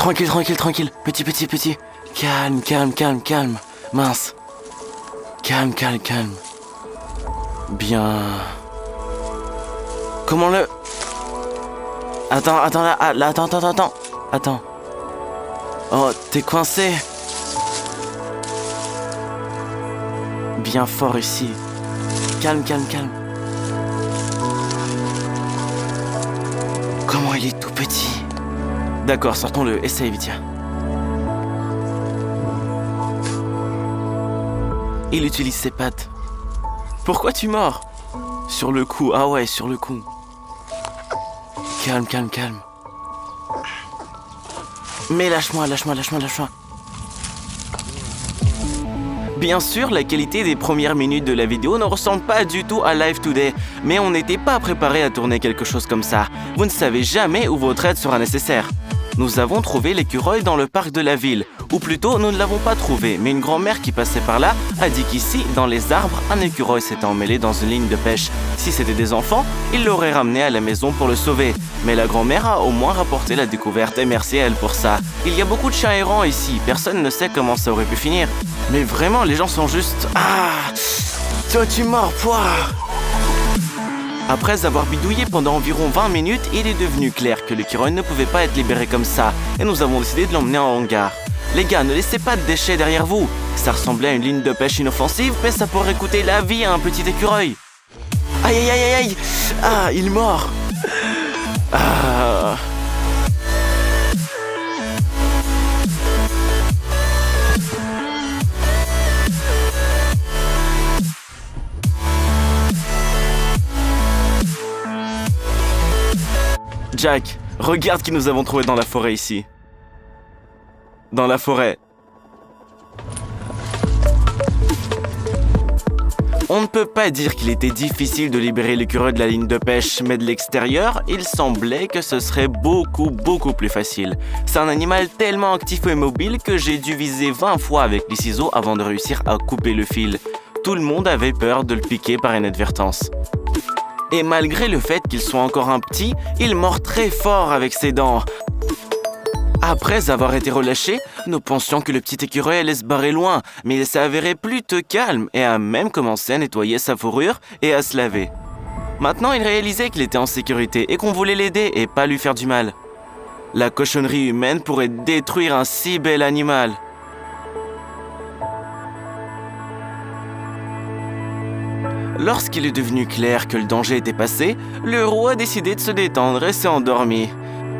Tranquille, tranquille, tranquille. Petit, petit, petit. Calme, calme, calme, calme. Mince. Calme, calme, calme. Bien. Comment le... Attends, attends, là, attends, attends, attends. Attends. Oh, t'es coincé. Bien fort ici. Calme, calme, calme. Comment il est tout petit. D'accord, sortons-le. Essaye, Vitia. Il utilise ses pattes. Pourquoi tu mords? Sur le coup. Ah ouais, sur le coup. Calme, calme, calme. Mais lâche-moi, lâche-moi, lâche-moi, lâche-moi. Bien sûr, la qualité des premières minutes de la vidéo ne ressemble pas du tout à Live Today, mais on n'était pas préparé à tourner quelque chose comme ça. Vous ne savez jamais où votre aide sera nécessaire. Nous avons trouvé l'écureuil dans le parc de la ville. Ou plutôt, nous ne l'avons pas trouvé, mais une grand-mère qui passait par là a dit qu'ici, dans les arbres, un écureuil s'était emmêlé dans une ligne de pêche. Si c'était des enfants, ils l'auraient ramené à la maison pour le sauver. Mais la grand-mère a au moins rapporté la découverte et merci à elle pour ça. Il y a beaucoup de chats errants ici, personne ne sait comment ça aurait pu finir. Mais vraiment, les gens sont juste... Ah! Toi, tu mords, poire! Après avoir bidouillé pendant environ 20 minutes, il est devenu clair que l'écureuil ne pouvait pas être libéré comme ça, et nous avons décidé de l'emmener en hangar. Les gars, ne laissez pas de déchets derrière vous. Ça ressemblait à une ligne de pêche inoffensive, mais ça pourrait coûter la vie à un petit écureuil. Aïe aïe aïe aïe! Ah, il mord! Ah... Jack, regarde ce que nous avons trouvé dans la forêt ici. Dans la forêt. On ne peut pas dire qu'il était difficile de libérer l'écureuil de la ligne de pêche, mais de l'extérieur, il semblait que ce serait beaucoup plus facile. C'est un animal tellement actif et mobile que j'ai dû viser 20 fois avec les ciseaux avant de réussir à couper le fil. Tout le monde avait peur de le piquer par inadvertance. Et malgré le fait qu'il soit encore un petit, il mord très fort avec ses dents. Après avoir été relâché, nous pensions que le petit écureuil allait se barrer loin, mais il s'est avéré plutôt calme et a même commencé à nettoyer sa fourrure et à se laver. Maintenant, il réalisait qu'il était en sécurité et qu'on voulait l'aider et pas lui faire du mal. La cochonnerie humaine pourrait détruire un si bel animal. Lorsqu'il est devenu clair que le danger était passé, le roi a décidé de se détendre et s'est endormi.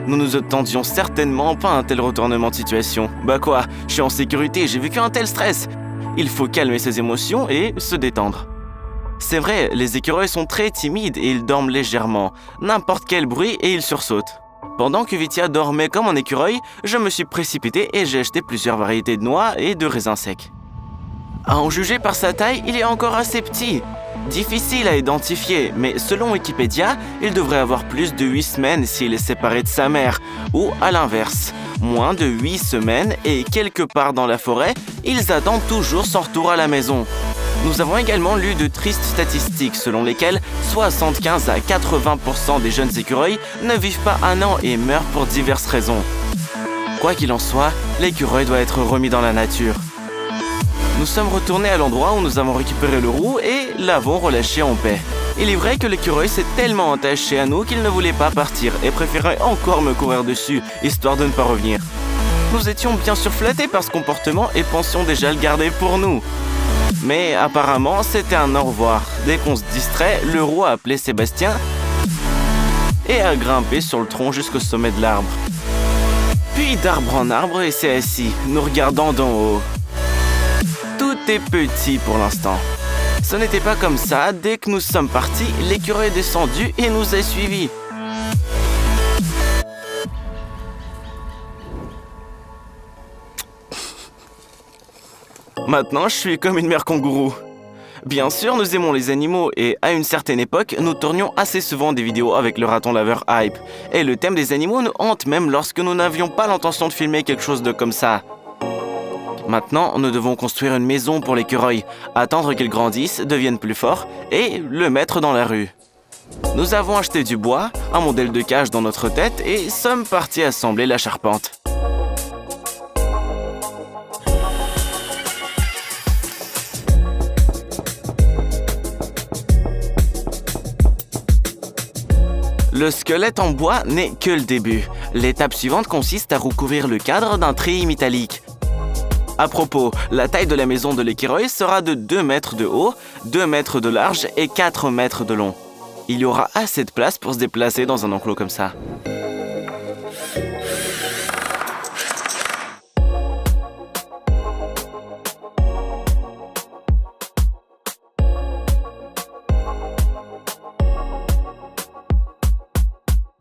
Nous nous attendions certainement pas à un tel retournement de situation. Bah quoi, je suis en sécurité, j'ai vécu un tel stress. Il faut calmer ses émotions et se détendre. C'est vrai, les écureuils sont très timides et ils dorment légèrement. N'importe quel bruit et ils sursautent. Pendant que Vitia dormait comme un écureuil, je me suis précipité et j'ai acheté plusieurs variétés de noix et de raisins secs. À en juger par sa taille, il est encore assez petit. Difficile à identifier, mais selon Wikipédia, il devrait avoir plus de 8 semaines s'il est séparé de sa mère, ou à l'inverse, moins de 8 semaines et quelque part dans la forêt, ils attendent toujours son retour à la maison. Nous avons également lu de tristes statistiques selon lesquelles 75 à 80% des jeunes écureuils ne vivent pas un an et meurent pour diverses raisons. Quoi qu'il en soit, l'écureuil doit être remis dans la nature. Nous sommes retournés à l'endroit où nous avons récupéré le roux et l'avons relâché en paix. Il est vrai que l'écureuil s'est tellement attaché à nous qu'il ne voulait pas partir et préférait encore me courir dessus, histoire de ne pas revenir. Nous étions bien sûr flattés par ce comportement et pensions déjà le garder pour nous. Mais apparemment, c'était un au revoir. Dès qu'on se distrait, le roux a appelé Sébastien et a grimpé sur le tronc jusqu'au sommet de l'arbre. Puis d'arbre en arbre, il s'est assis, nous regardant d'en haut. Tout est petit pour l'instant. Ce n'était pas comme ça. Dès que nous sommes partis, l'écureuil est descendu et nous a suivis. Maintenant, je suis comme une mère kangourou. Bien sûr, nous aimons les animaux et à une certaine époque, nous tournions assez souvent des vidéos avec le raton laveur Hype. Et le thème des animaux nous hante même lorsque nous n'avions pas l'intention de filmer quelque chose de comme ça. Maintenant, nous devons construire une maison pour l'écureuil, attendre qu'il grandisse, devienne plus fort et le mettre dans la rue. Nous avons acheté du bois, un modèle de cage dans notre tête et sommes partis assembler la charpente. Le squelette en bois n'est que le début. L'étape suivante consiste à recouvrir le cadre d'un treillis métallique. À propos, la taille de la maison de l'écureuil sera de 2 mètres de haut, 2 mètres de large et 4 mètres de long. Il y aura assez de place pour se déplacer dans un enclos comme ça.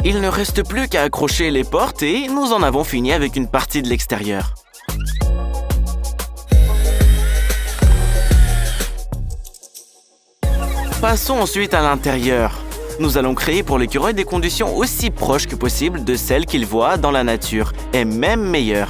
Il ne reste plus qu'à accrocher les portes et nous en avons fini avec une partie de l'extérieur. Passons ensuite à l'intérieur. Nous allons créer pour l'écureuil des conditions aussi proches que possible de celles qu'il voit dans la nature, et même meilleures.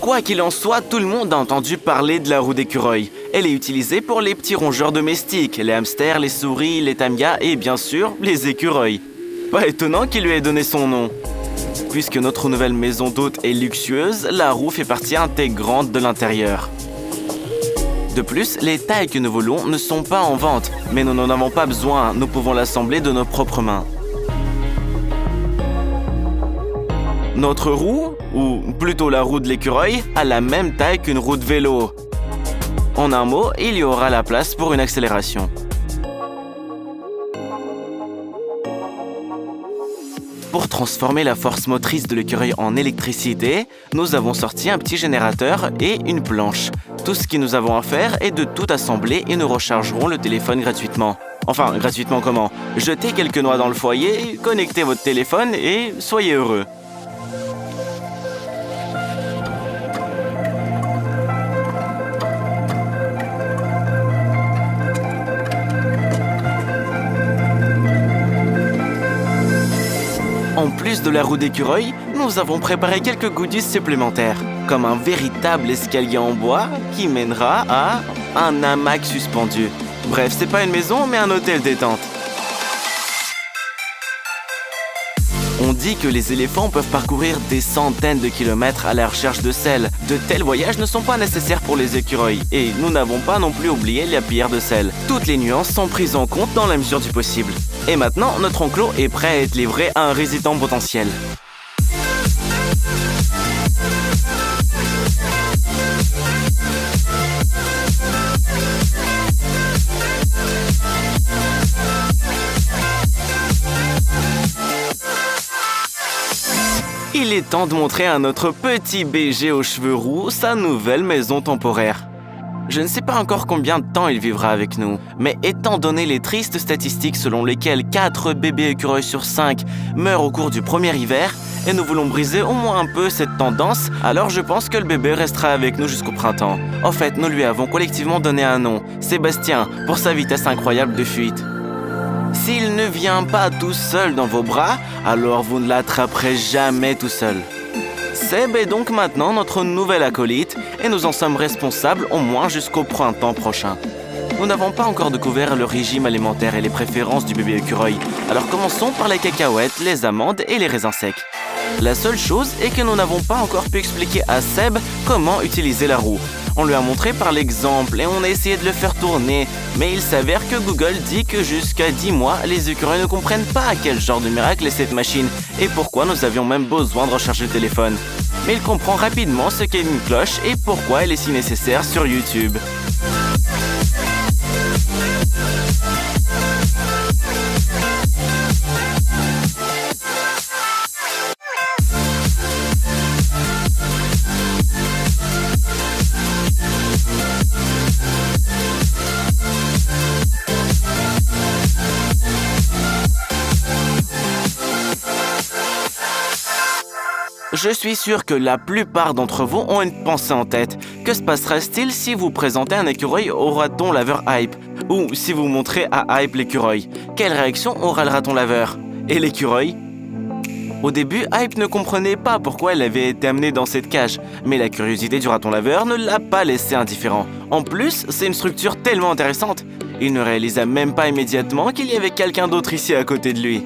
Quoi qu'il en soit, tout le monde a entendu parler de la roue d'écureuil. Elle est utilisée pour les petits rongeurs domestiques, les hamsters, les souris, les tamias et bien sûr, les écureuils. Pas étonnant qu'il lui ait donné son nom. Puisque notre nouvelle maison d'hôte est luxueuse, la roue fait partie intégrante de l'intérieur. De plus, les tailles que nous voulons ne sont pas en vente, mais nous n'en avons pas besoin, nous pouvons l'assembler de nos propres mains. Notre roue, ou plutôt la roue de l'écureuil, a la même taille qu'une roue de vélo. En un mot, il y aura la place pour une accélération. Pour transformer la force motrice de l'écureuil en électricité, nous avons sorti un petit générateur et une planche. Tout ce que nous avons à faire est de tout assembler et nous rechargerons le téléphone gratuitement. Enfin, gratuitement comment? Jetez quelques noix dans le foyer, connectez votre téléphone et soyez heureux. En plus de la roue d'écureuil, nous avons préparé quelques goodies supplémentaires, comme un véritable escalier en bois qui mènera à un hamac suspendu. Bref, c'est pas une maison, mais un hôtel détente. On dit que les éléphants peuvent parcourir des centaines de kilomètres à la recherche de sel. De tels voyages ne sont pas nécessaires pour les écureuils, et nous n'avons pas non plus oublié la pire de sel. Toutes les nuances sont prises en compte dans la mesure du possible. Et maintenant, notre enclos est prêt à être livré à un résident potentiel. Il est temps de montrer à notre petit BG aux cheveux roux sa nouvelle maison temporaire. Je ne sais pas encore combien de temps il vivra avec nous, mais étant donné les tristes statistiques selon lesquelles 4 bébés écureuils sur 5 meurent au cours du premier hiver, et nous voulons briser au moins un peu cette tendance, alors je pense que le bébé restera avec nous jusqu'au printemps. En fait, nous lui avons collectivement donné un nom, Sébastien, pour sa vitesse incroyable de fuite. S'il ne vient pas tout seul dans vos bras, alors vous ne l'attraperez jamais tout seul. Seb est donc maintenant notre nouvel acolyte et nous en sommes responsables au moins jusqu'au printemps prochain. Nous n'avons pas encore découvert le régime alimentaire et les préférences du bébé écureuil, alors commençons par les cacahuètes, les amandes et les raisins secs. La seule chose est que nous n'avons pas encore pu expliquer à Seb comment utiliser la roue. On lui a montré par l'exemple et on a essayé de le faire tourner, mais il s'avère que Google dit que jusqu'à 10 mois, les écureuils ne comprennent pas à quel genre de miracle est cette machine et pourquoi nous avions même besoin de recharger le téléphone. Mais il comprend rapidement ce qu'est une cloche et pourquoi elle est si nécessaire sur YouTube. Je suis sûr que la plupart d'entre vous ont une pensée en tête. Que se passera-t-il si vous présentez un écureuil au raton laveur Hype? Ou si vous montrez à Hype l'écureuil? Quelle réaction aura le raton laveur? Et l'écureuil? Au début, Hype ne comprenait pas pourquoi elle avait été amenée dans cette cage, mais la curiosité du raton laveur ne l'a pas laissé indifférent. En plus, c'est une structure tellement intéressante. Il ne réalisa même pas immédiatement qu'il y avait quelqu'un d'autre ici à côté de lui.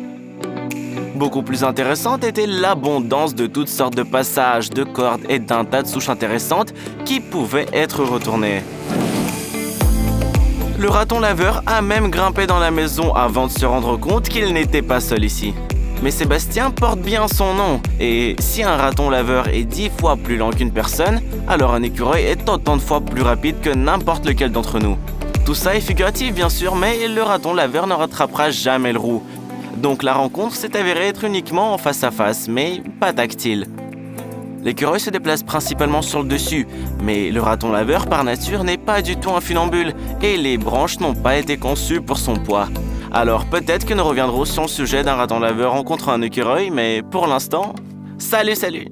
Beaucoup plus intéressante était l'abondance de toutes sortes de passages, de cordes et d'un tas de souches intéressantes qui pouvaient être retournées. Le raton laveur a même grimpé dans la maison avant de se rendre compte qu'il n'était pas seul ici. Mais Sébastien porte bien son nom, et si un raton laveur est 10 fois plus lent qu'une personne, alors un écureuil est autant de fois plus rapide que n'importe lequel d'entre nous. Tout ça est figuratif bien sûr, mais le raton laveur ne rattrapera jamais le roux. Donc la rencontre s'est avérée être uniquement en face à face, mais pas tactile. L'écureuil se déplace principalement sur le dessus, mais le raton laveur par nature n'est pas du tout un funambule, et les branches n'ont pas été conçues pour son poids. Alors peut-être que nous reviendrons sur le sujet d'un raton laveur rencontrant un écureuil, mais pour l'instant, salut!